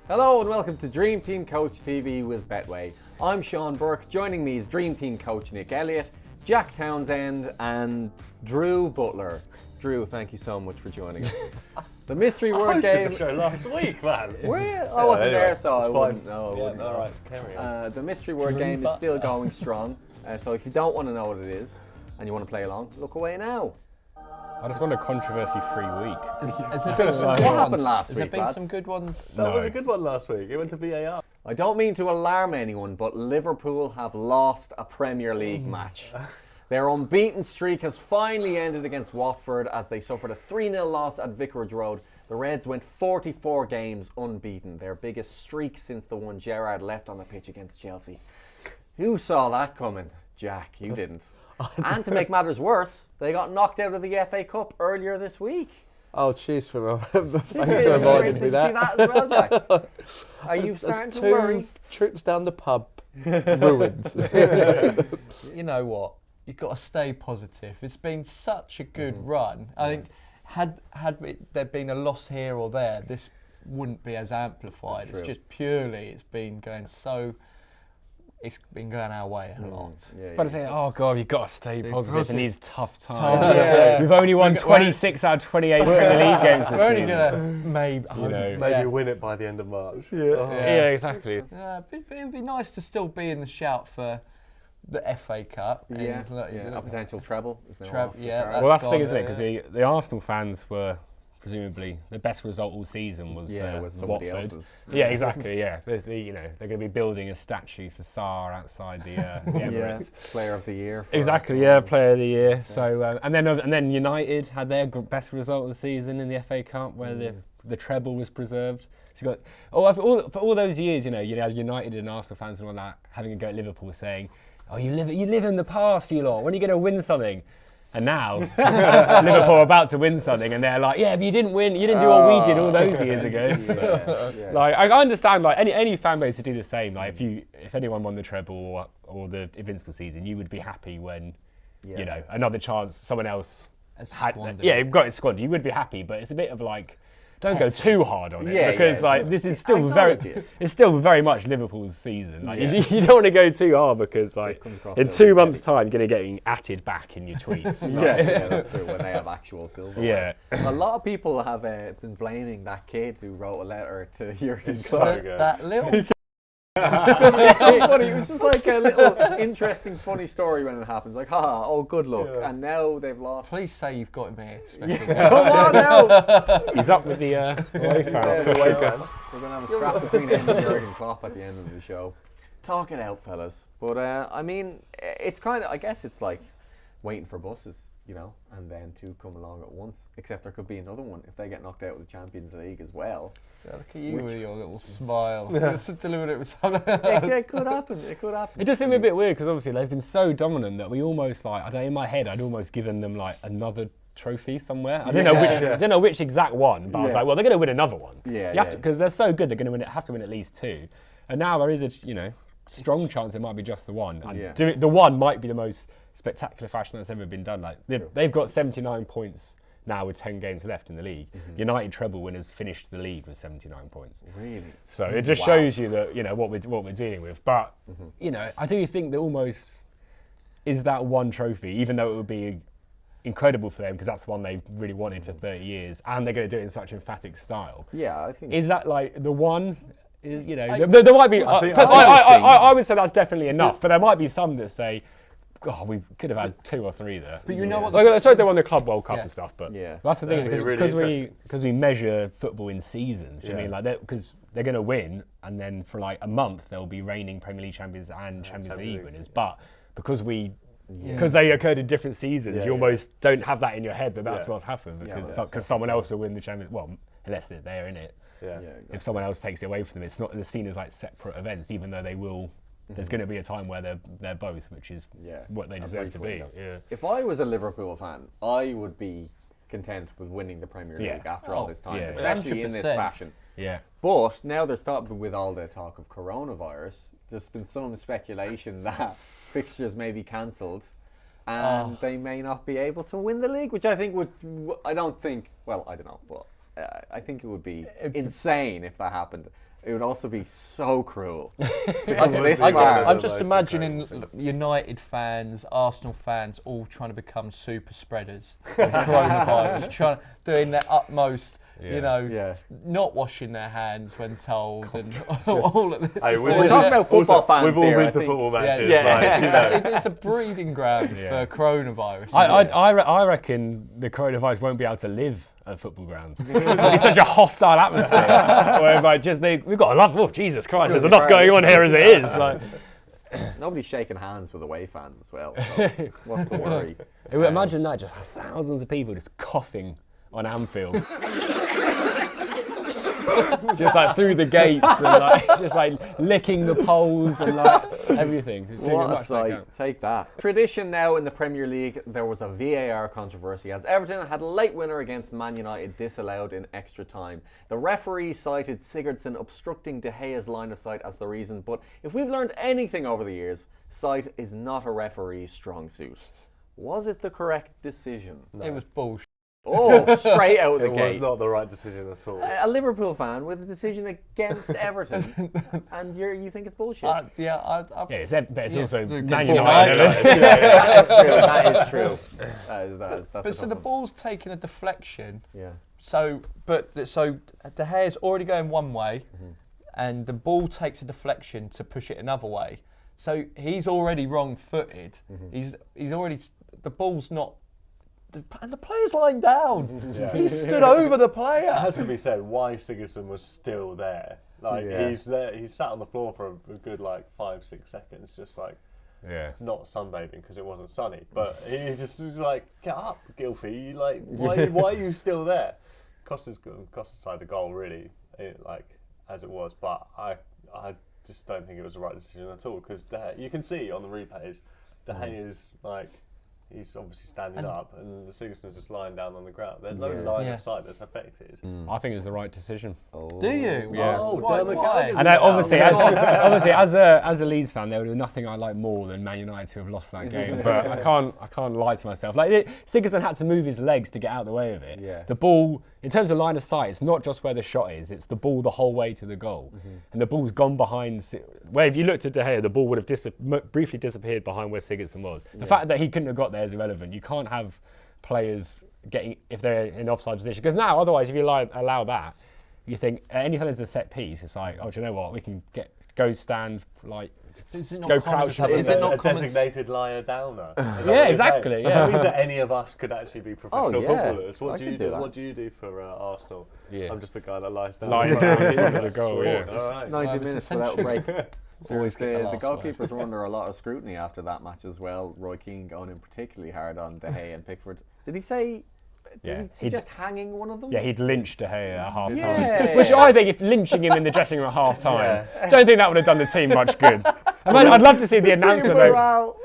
Hello and welcome to Dream Team Coach TV with Betway. I'm Sean Burke. Joining me is Dream Team Coach Nick Elliott, Jack Townsend and Drew Butler. Drew, thank you so much for joining us. The mystery word game. The show last week, man. Were you? I wasn't there, so I wouldn't fine. know. Yeah, all right, carry on. The mystery word game is still going strong. So if you don't want to know what it is and you want to play along, look away now. I just want a controversy-free week. What happened last week, Has there been lads? some good ones? That was a good one last week. It went to VAR. I don't mean to alarm anyone, but Liverpool have lost a Premier League match. Their unbeaten streak has finally ended against Watford as they suffered a 3-0 loss at Vicarage Road. The Reds went 44 games unbeaten, their biggest streak since the one Gerrard left on the pitch against Chelsea. Who saw that coming? Jack, you didn't. And to make matters worse, they got knocked out of the FA Cup earlier this week. Oh, cheers for Did you reminding me see that. that as well, Jack? Are you starting to worry? 2 trips down the pub ruined. You know what? You've got to stay positive. It's been such a good run. I think had there been a loss here or there, this wouldn't be as amplified. True. It's just purely it's been going our way a lot. But I say, oh God, you've got to stay positive in these tough times. Yeah. We've only won 26 out of 28 Premier League games this We're only season. gonna Maybe win it by the end of March. Yeah, exactly. it'd be nice to still be in the shout for the FA Cup. Yeah, And, a potential treble. Is now Treble, off the yeah, cards. Well, that's the thing, gone, isn't it? Because the Arsenal fans were presumably the best result all season was with somebody Watford. else's. Yeah, exactly. Yeah, they're going to be building a statue for Sarr outside the Emirates. Player of the year. For Exactly, Arsenal. yeah, Player of the Year. So and then United had their best result of the season in the FA Cup, where the treble was preserved. So you got for all those years, you had United and Arsenal fans and all that having a go at Liverpool, saying, "Oh, you live in the past, you lot. When are you going to win something?" And now Liverpool are about to win something, and they're like, "Yeah, but you didn't win. You didn't do what we did all those years ago." So, like, I understand, like any fan base would do the same. Like, if anyone won the treble or the Invincible season, you would be happy when another chance someone else had. Got it squandered. You would be happy, but it's a bit of like, don't go too hard on it because this is still it's still very much Liverpool's season. Like you don't want to go too hard because like in 2 months' time you're going to get atted back in your tweets. Yeah, that's true. When they have actual silver. Yeah. A lot of people have been blaming that kid who wrote a letter to Jurgen So Klopp. good. That little It's so funny. It was just like a little interesting, funny story when it happens. Like, haha, oh, good luck. Yeah. And now they've lost. Please say you've got him here. Special Come on now. He's up with the away fans. We're going to have a scrap between him and Jurgen Klopp at the end of the show. Talk it out, fellas. But I mean, it's kind of. I guess it's like waiting for buses, and then 2 come along at once. Except there could be another one if they get knocked out of the Champions League as well. Look at you with your little smile. Just delivered it with something else. It could happen. It could happen. It does seem a bit weird because obviously they've been so dominant that we almost in my head I'd almost given them like another trophy somewhere. I don't know which exact one, but I was like, well, they're going to win another one. Because they're so good, they're going to have to win at least 2. And now there is a strong chance it might be just the one. And the one might be the most spectacular fashion that's ever been done. Like they've got 79 points now with 10 games left in the league. United treble winners finished the league with 79 points. Really? So it just shows you that what we're dealing with. But I do think that almost is that one trophy, even though it would be incredible for them because that's the one they've really wanted for 30 years, and they're going to do it in such emphatic style. Yeah, I think. Is that like the one? There might be. I would say that's definitely enough, but there might be some that say, "God, we could have had 2 or 3 there." But you know what? Sorry, they won the Club World Cup and stuff, but that's the thing because we measure football in seasons. You mean because they're going to win, and then for like a month they'll be reigning Premier League champions and Champions League winners. But because they occurred in different seasons, you almost don't have that in your head that's what's happened because someone else will win the Champions. Well, unless they're in it. If someone else takes it away from them, it's not seen as like separate events, even though they will. There's going to be a time where they're both, which is what they deserve to be. Yeah. If I was a Liverpool fan, I would be content with winning the Premier League after all this time, especially in this 100%. fashion. Yeah. But now they're stopping with all the talk of coronavirus. There's been some speculation that fixtures may be cancelled and they may not be able to win the league, which I think I don't know, but I think it would be insane if that happened. It would also be so cruel. To come this far. I'm just Most imagining incredible things. United fans, Arsenal fans, all trying to become super spreaders of coronavirus, doing their utmost, Yeah. not washing their hands when told, and all of this. Hey, Just we've doing talking that. about football fans We've all here, I been to think. football Yeah, matches. yeah. It's a breeding ground for coronavirus. I reckon the coronavirus won't be able to live at football grounds. It's such a hostile atmosphere. Where like we've got enough. Oh Jesus Christ! There's enough going on here as it is. Like, Nobody's shaking hands with away fans as well. So what's the worry? imagine that, just thousands of people just coughing on Anfield. Just like through the gates and like just like licking the poles and like everything. Just doing What as a much as they sight. can. Take that. Tradition now in the Premier League, there was a VAR controversy as Everton had a late winner against Man United disallowed in extra time. The referee cited Sigurdsson obstructing De Gea's line of sight as the reason, but if we've learned anything over the years, sight is not a referee's strong suit. Was it the correct decision? It was bullshit. Oh, straight out of the It gate. was not the right decision at all. A Liverpool fan with a decision against Everton, and you think it's bullshit? Yeah, but it's also the Man good United. That is true. That's But so the ball's taking a deflection. Yeah. So De Gea's already going one way, and the ball takes a deflection to push it another way. So he's already wrong-footed. He's already the ball's not. And the player's lying down. Yeah. He stood over the It player. has to be said why Sigurdsson was still there. Like he's there, he's sat on the floor for a good 5-6 seconds, just like not sunbathing because it wasn't sunny. But he's just was like, get up, Gylfi. Like why are you still there? Costa side the goal really, as it was. But I just don't think it was the right decision at all because you can see on the replays, De Gea is he's obviously standing up and the Sigurdsson's just lying down on the ground. There's no line of sight that's affected. I think it was the right decision. Do you? Yeah. Oh, Why? Dermot Why? Gallagher's And in the obviously, house. as a Leeds fan, there would be nothing I like more than Man United to have lost that game. But I can't lie to myself. Sigurdsson had to move his legs to get out of the way of it. Yeah. The ball, in terms of line of sight, it's not just where the shot is; it's the ball the whole way to the goal. And the ball's gone behind. Where if you looked at De Gea, the ball would have briefly disappeared behind where Sigurdsson was. The fact that he couldn't have got there is irrelevant. You can't have players getting if they're in offside position because now, otherwise, if you allow that. You think anytime there's a set piece, it's like, oh, do you know what? We can go stand Is it not go common crouch. to have Is a- it a not common- designated liar downer? Is that what Yeah, you're exactly, saying? yeah. That means that any of us could actually be professional yeah. footballers. I What do you could do? do that. What do you do for Arsenal? Yeah. I'm just the guy that lies down. Lying down in front of the goal, Sweet. yeah. All right. 90 it's minutes without a break. Always get the The last goalkeepers were under a lot of scrutiny after that match as well. Roy Keane going in particularly hard on De Gea and Pickford. Did he say? Did Yeah, he suggest hanging one of them? Yeah, he'd lynched De Gea at half time. Yeah. Which I think, if lynching him in the dressing room at half time, don't think that would have done the team much good. I'd love to see the announcement.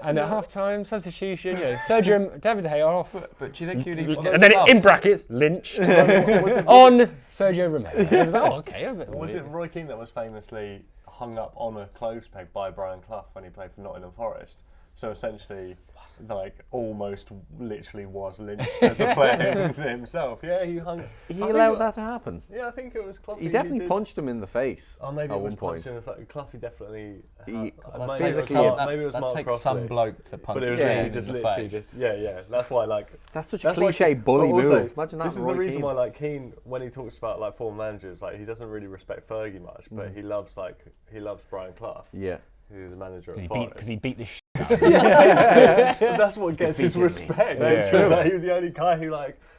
And at half time, substitution, David De Gea off. But do you think you'd even get And then subbed? in brackets, lynched. On Sergio Romero. It was like, oh, okay. Was it Roy Keane that was famously hung up on a clothes peg by Brian Clough when he played for Nottingham Forest? So essentially, almost literally was lynched as a player himself. Yeah, he hung. He allowed that to happen. Yeah, I think it was Clough. He definitely did. punched him in the face. Oh, maybe at it was one point. punching. Clough definitely. He- maybe That it was takes, Mark, that, maybe it was that Mark takes Crossley. some bloke to punch But it was you literally in just the yeah. That's why That's such a That's why cliche Keane- bully but also, move. Imagine that. This is Roy the reason Keane. why Keane, when he talks about former managers, he doesn't really respect Fergie much, but he loves Brian Clough, Yeah. who's a manager at Because Forest. he beat the shit. And that's what gets his Defeated me. respect. That's It's true. just that he was the only guy who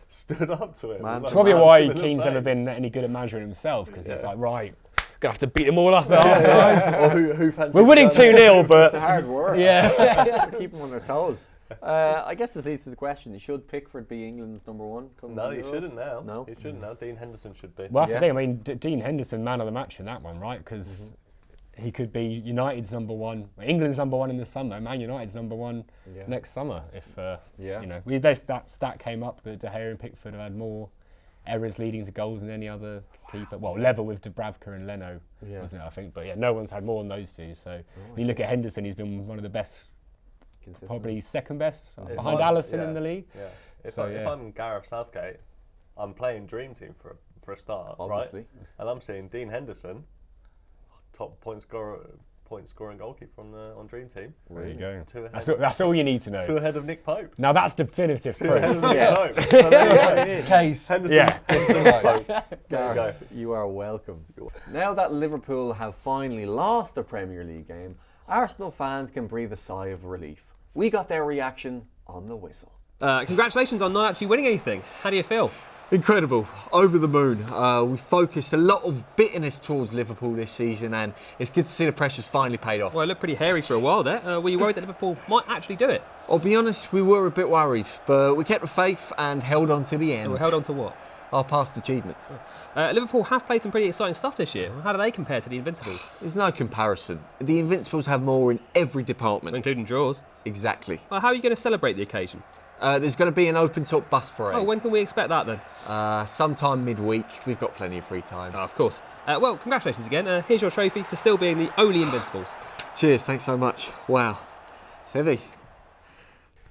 stood up to him. Man, It's Like, probably punched why him in the Keane's never face. been any good at managing himself, because it's Yeah. like, right, gonna have to beat them all up at half time. Or who fancies We're winning going 2-0, It's but hard work. yeah. Keep them on their toes. I guess this leads to the question: should Pickford be England's number one? Come No, the he Euros? shouldn't now. No. He shouldn't now. Dean Henderson should be. Well, that's Yeah. the thing. I mean, Dean Henderson, man of the match in that one, right? Because he could be United's number one, England's number one in the summer, Man United's number one next summer. If that stat came up that De Gea and Pickford have had more errors leading to goals than any other keeper. Well, level with Dubravka and Leno, wasn't it? I think, but no one's had more than those two. So when you look at Henderson, he's been one of the best, Consistent. probably second best If behind I'm- Alisson yeah. in the league. Yeah. If So, if I'm Gareth Southgate, I'm playing Dream Team for a start, Obviously. right? And I'm seeing Dean Henderson, top point scoring goalkeeper on Dream Team. There you go. Two ahead. That's all you need to know. 2 ahead of Nick Pope. Now that's definitive Two ahead proof. of Nick Pope. So there you go. Case. Henderson. Yeah. There you go. You are welcome. Now that Liverpool have finally lost a Premier League game, Arsenal fans can breathe a sigh of relief. We got their reaction on the whistle. Congratulations on not actually winning anything. How do you feel? Incredible, over the moon. We focused a lot of bitterness towards Liverpool this season, and it's good to see the pressure's finally paid off. Well, it looked pretty hairy for a while there. Were you worried that Liverpool might actually do it? I'll be honest, we were a bit worried, but we kept the faith and held on to the end. Or held on to what? Our past achievements. Liverpool have played some pretty exciting stuff this year. How do they compare to the Invincibles? There's no comparison. The Invincibles have more in every department. Including draws. Exactly. How are you going to celebrate the occasion? There's going to be an open-top bus parade. Oh, when can we expect that then? Sometime midweek. We've got plenty of free time. Oh, of course. Well, congratulations again. Here's your trophy for still being the only Invincibles. Cheers, thanks so much. Wow, it's heavy.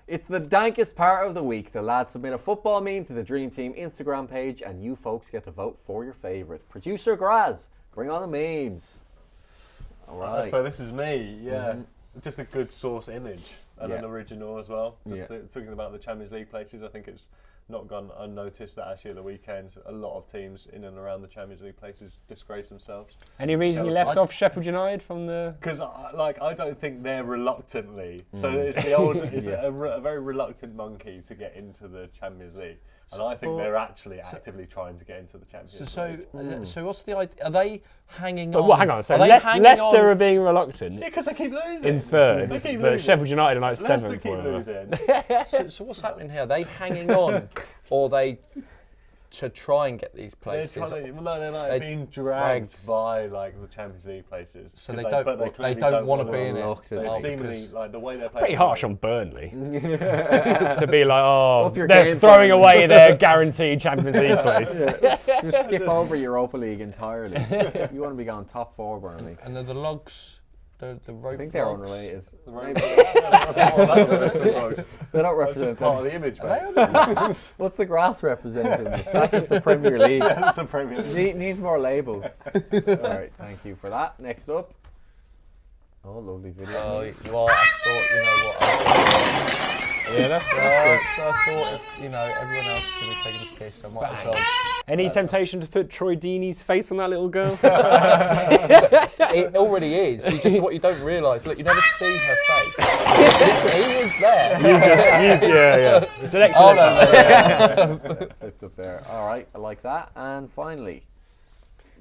It's the dankest part of the week. The lads submit a football meme to the Dream Team Instagram page and you folks get to vote for your favourite. Producer Graz, bring on the memes. All right. So this is me, yeah. Just a good source image and an original as well. Just talking about the Champions League places, I think it's not gone unnoticed that actually at the weekend a lot of teams in and around the Champions League places disgrace themselves. Any reason you left off Sheffield United from the? Because I don't think they're reluctantly. So it's the old, it's a very reluctant monkey to get into the Champions League, and I think they're actually actively trying to get into the Champions League. So what's the idea? Are they hanging But on? what, hang on. So Are they hanging Leicester on- are being reluctant Yeah, because they keep losing. in third, They keep but losing. Sheffield United are like Leicester seventh. keep whatever. losing. So what's happening here? Are they hanging on, or are they to try and get these They're places? they're being dragged by like the Champions League places. So 'Cause they don't. but They clearly don't want to wanna be in it. locked in. They Oh, seemingly like the way they're playing. Pretty harsh on Burnley to be like, oh, Up your they're game throwing plan. away their guaranteed Champions League place. Just skip over Europa League entirely. You want to be going top 4, Burnley. And the logs, the rope. I think they're logs. unrelated. They They don't That's just represent part of them. the image, mate. What's the grass representing this? That's just the Premier League. That's the Premier League. Needs more labels. All right, thank you for that. Next up. Oh, lovely video. Well, I thought, you know what? Yeah, that's So I thought if, everyone else is going to take a piss, I might as well. Any temptation to put Troy Deeney's face on that little girl? It already is. What you don't realise, look, you never see her face. He was there. yeah. It's an extra. Oh, no. Yeah, slipped up there. All right, I like that. And finally.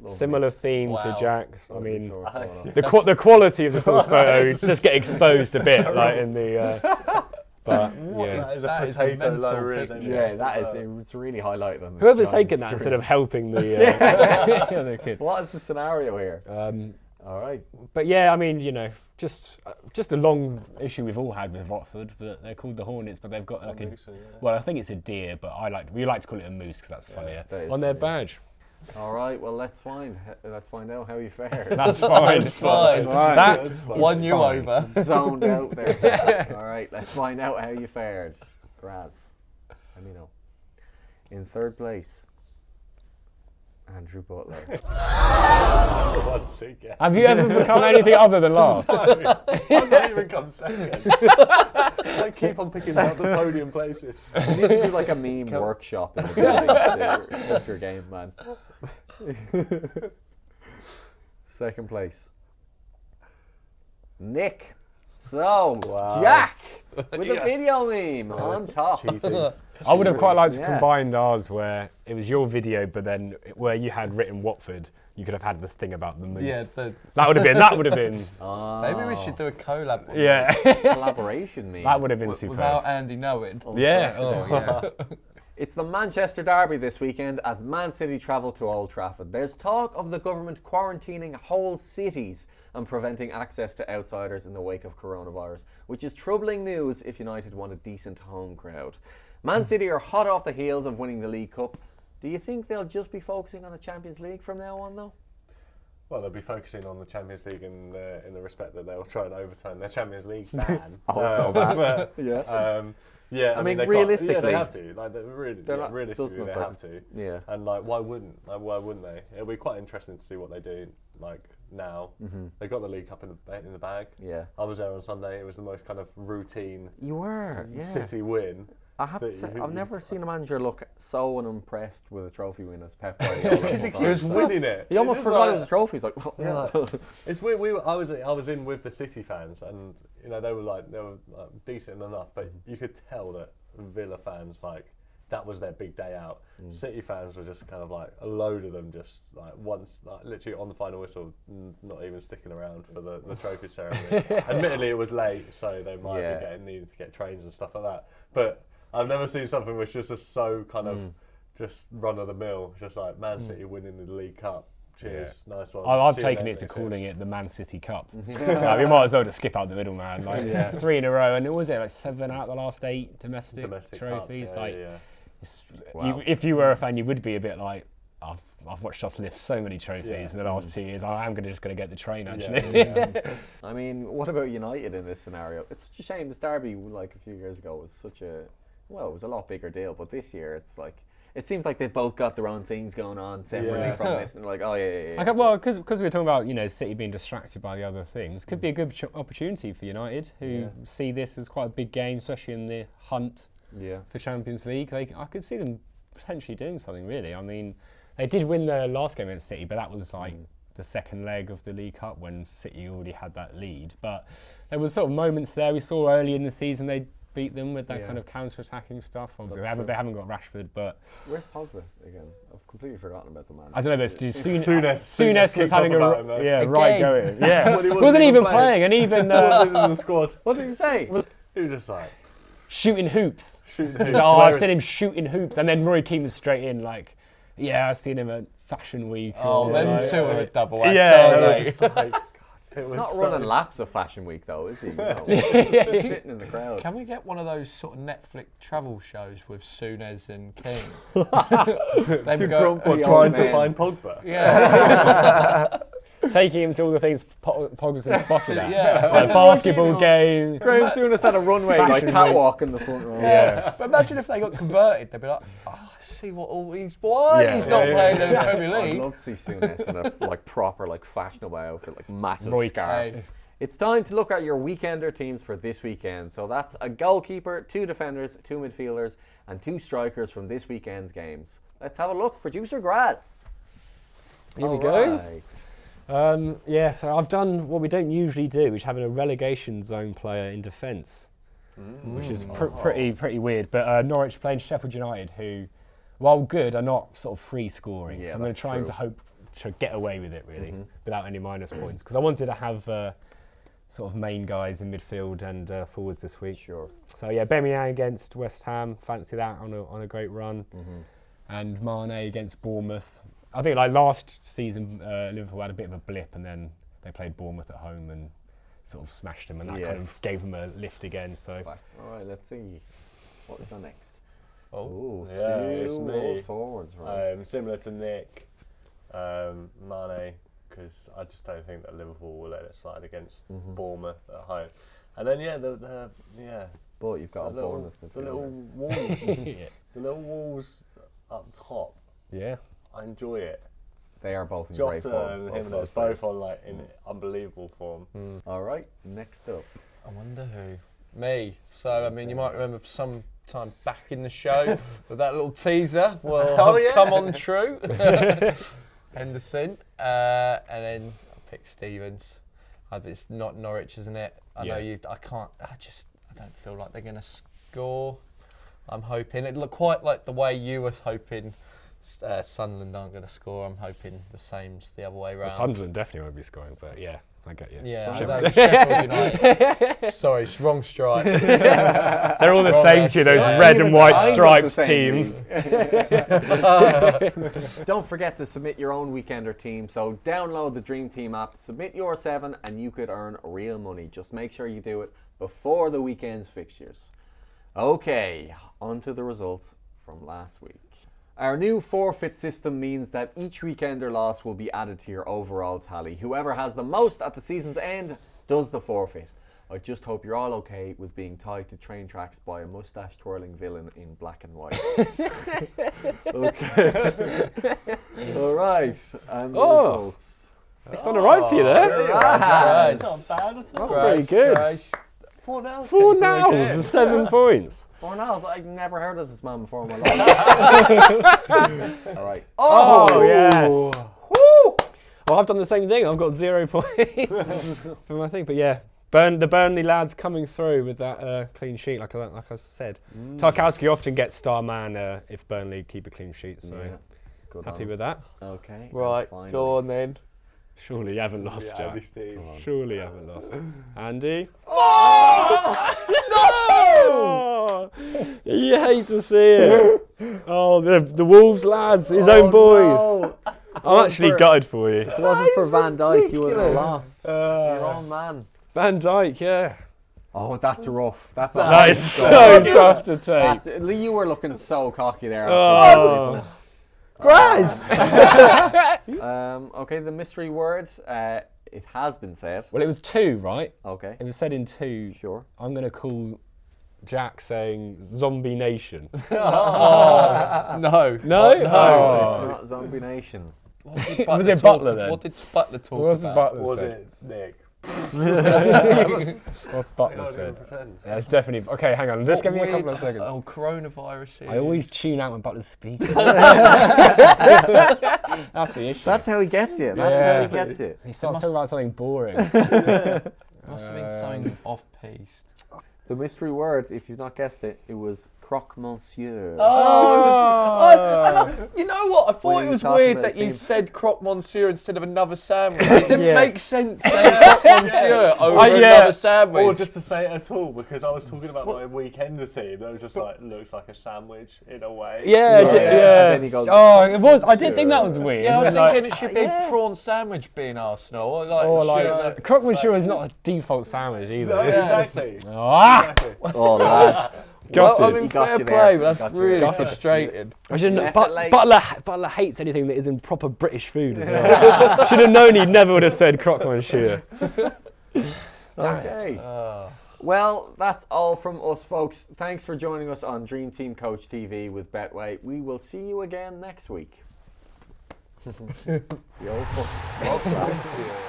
lovely. Similar theme Wow. to Jack's. I Lovely mean, source photo. the quality of the source photos just get exposed a bit, like in the. But yeah, That is a That is a potato mental low res. picture. Yeah, that is. It's really highlighted on this whoever's giant taken that screen. instead of helping the the kid. What is the scenario here? Um, All right. But yeah, I mean, just a long issue we've all had with Watford. But they're called the Hornets, but they've got like a. Well, I think it's a deer, but we like to call it a moose because that's funnier that is on their funnier. badge. All right. Well, let's find out how you fared. That's fine. That's fine. Right. That Won you fine. over. Zoned out there. All right. Let's find out how you fared. Graz. Let me know. In third place, Andrew Butler. Once again. Have you ever become anything other than last? I've not even come second. I keep on picking up the podium places. You need to do like a meme workshop in the building to up your game, man. Second place, Nick. So, Jack with a video meme on top. I would have quite liked to Yeah. combine ours where it was your video, but then where you had written Watford, you could have had this thing about the moose. Yeah, That would have been. maybe we should do a collab one Yeah. Collaboration meme. That would have been superb. without Andy knowing. Yeah. Unprecedented. It's the Manchester Derby this weekend as Man City travel to Old Trafford. There's talk of the government quarantining whole cities and preventing access to outsiders in the wake of coronavirus, which is troubling news if United want a decent home crowd. Man City are hot off the heels of winning the League Cup. Do you think they'll just be focusing on the Champions League from now on, though? Well, they'll be focusing on the Champions League in the respect that they'll try and overturn their Champions League ban. Also but, Yeah. yeah, I mean, they can't- realistically- yeah, they have to. Like, They're not- realistically, doesn't they look have to. Yeah. And like, why wouldn't they? It'll be quite interesting to see what they do. Like now. They got the League Cup in the bag. Yeah. I was there on Sunday. It was the most kind of routine You were, yeah. City win. I have to that say, you- I've never seen a manager look so unimpressed with a trophy win as Pep Just because he keeps winning it. He almost It's forgot like- it was a trophy. He's like, oh, Yeah, yeah. It's weird. I was in with the City fans, and they were decent enough, but you could tell that Villa fans that was their big day out. City fans were just kind of like a load of them, just once, literally on the final whistle, not even sticking around for the trophy ceremony. Admittedly, it was late, so they might be needed to get trains and stuff like that. But I've never seen something which is just so kind of just run of the mill, just like Man City winning the League Cup. Cheers, nice one. I've See you taken later it to next year. calling it the Man City Cup. We might as well just skip out the middle, man. 3 in a row, and it was 7 out of the last 8 domestic trophies. Cups, yeah. If you were a fan, you would be a bit like, I've watched us lift so many trophies in the last 2 years. I am just going to get the train, actually. I mean, what about United in this scenario? It's such a shame. This derby, a few years ago, was it was a lot bigger deal. But this year, it's it seems like they've both got their own things going on separately from this, and Because we were talking about City being distracted by the other things, could be a good opportunity for United, who see this as quite a big game, especially in the hunt for Champions League. I could see them potentially doing something, really. I mean, they did win the last game against City, but that was the second leg of the League Cup when City already had that lead. But there was sort of moments there we saw early in the season they beat them with that kind of counter-attacking stuff. Obviously, they haven't got Rashford, but where's Pogba again? I've completely forgotten about the man. I don't know, but Souness was having a right going. Yeah, Well, he wasn't even playing, and even in the squad. What did he say? He was just like shooting hoops. shooting. He's like, I've seen him shooting hoops, and then Roy Keane was straight in I've seen him at Fashion Week. Oh, them two are a double act. It was He's not so- running laps of Fashion Week though, is he? He's just sitting in the crowd. Can we get one of those sort of Netflix travel shows with Souness and King? Trying to find Pogba. Yeah. Taking him to all the things Poggers and spotted at. Yeah. Like basketball game. Graham Souness had a runway Fashion Week. catwalk in the front row. Yeah. But imagine if they got converted, they'd be like, I see what all he's he's not playing in the Premier I'd League. love to see Souness in a proper fashionable outfit, massive Roy scarf. Keane. It's time to look at your weekender teams for this weekend. So that's a goalkeeper, 2 defenders, 2 midfielders, and 2 strikers from this weekend's games. Let's have a look. Producer Grass. Here we go. Right. So I've done what we don't usually do, which is having a relegation zone player in defence, which is pretty weird. But Norwich playing Sheffield United, who, while good, are not sort of free scoring. Yeah, so I'm going to try and hope to get away with it, really, without any minus points. Because I wanted to have sort of main guys in midfield and forwards this week. Sure. So yeah, Birmingham against West Ham, fancy that on a great run. And Mane against Bournemouth. I think last season, Liverpool had a bit of a blip, and then they played Bournemouth at home and sort of smashed them, and that kind of gave them a lift again. So, All right, let's see what we've done next. Yeah, it's 2 me. more forwards, right? Similar to Nick, Mane, because I just don't think that Liverpool will let it slide against Bournemouth at home. And then But you've got a Bournemouth the midfielder. little walls, the little walls up top. yeah. I enjoy it. They are both in great Jota form. and Jimenez both on in unbelievable form. All right, next up. I wonder who. Me. So, I mean, you might remember some time back in the show with that little teaser will have come on true. Henderson. And then I picked Stevens. It's not Norwich, isn't it? I know you. I don't feel like they're going to score. I'm hoping. It looked quite like the way you were hoping Sunderland aren't going to score. I'm hoping the same's the other way around. Sunderland definitely won't be scoring, but yeah, I get you. Yeah, Sheffield United. Sorry, it's wrong stripe. They're all the Wrong same to you, those yeah. red Even and white I got the stripes same teams. Don't forget to submit your own weekender team. So download the Dream Team app, submit your 7, and you could earn real money. Just make sure you do it before the weekend's fixtures. Okay, on to the results from last week. Our new forfeit system means that each weekender loss will be added to your overall tally. Whoever has the most at the season's end does the forfeit. I just hope you're all okay with being tied to train tracks by a moustache twirling villain in black and white. Okay. All right. And the results. It's on the right for you there. That's not bad at all. That's pretty good. 4 nows. 4 nows and 7 points. 4 nows. I've never heard of this man before in my life. All right. Oh, yes. Woo! Well, I've done the same thing. I've got 0 points for my thing. But yeah, the Burnley lads coming through with that clean sheet, like I said. Tarkowski often gets star man if Burnley keep a clean sheet, so happy with that. Okay. Right, go on then. Surely you haven't lost, Jack. Andy Steve. Surely you haven't lost. Andy? No! You hate to see it. Oh, the Wolves lads, his own boys. No. I'm actually gutted for you. If it wasn't for Van Dijk, you would have ridiculous. lost. Your own man. Van Dijk, yeah. Oh, that's rough. That's That is so tough to take. You were looking so cocky there. Oh. Graz! Okay, the mystery word. It has been said. Well, it was 2, right? Okay. It was said in 2. Sure. I'm going to call Jack saying Zombie Nation. No. No? It's Oh. not Zombie Nation. Was it Butler then? What did Butler talk What's about? Butler Was said? it Nick? What's Butler I'm said? gonna pretend. Yeah, it's definitely... Okay, hang on. Just give me a couple of seconds. Oh, coronavirus. I always tune out when Butler's speaking. That's the issue. That's how he gets you. That's how he gets you. He starts talking about something boring. Must have been something off-piste. The mystery word, if you've not guessed it, it was croque monsieur. You know what? I When thought he it was was talking weird about that his you team. said croque monsieur instead of another sandwich. It didn't make sense saying croque monsieur over yeah. another sandwich. Or just to say it at all, because I was talking about my weekender team that was just like, looks like a sandwich in a way. Yeah, And then he goes, oh, it was. I did think that was weird. yeah, I was Like- thinking it should be a prawn sandwich being Arsenal. Or like, Or sure. like, croque monsieur is not a default sandwich either. No, It's- exactly. Ah! Oh, lads. Got Well, I it. mean, He got fair you there. play, He but got that's you really there. frustrating. I should Left know, it late. Butler hates anything that isn't proper British food as well. Should have known he never would have said croque monsieur. Okay. Well, that's all from us, folks. Thanks for joining us on Dream Team Coach TV with Betway. We will see you again next week. The old fuck.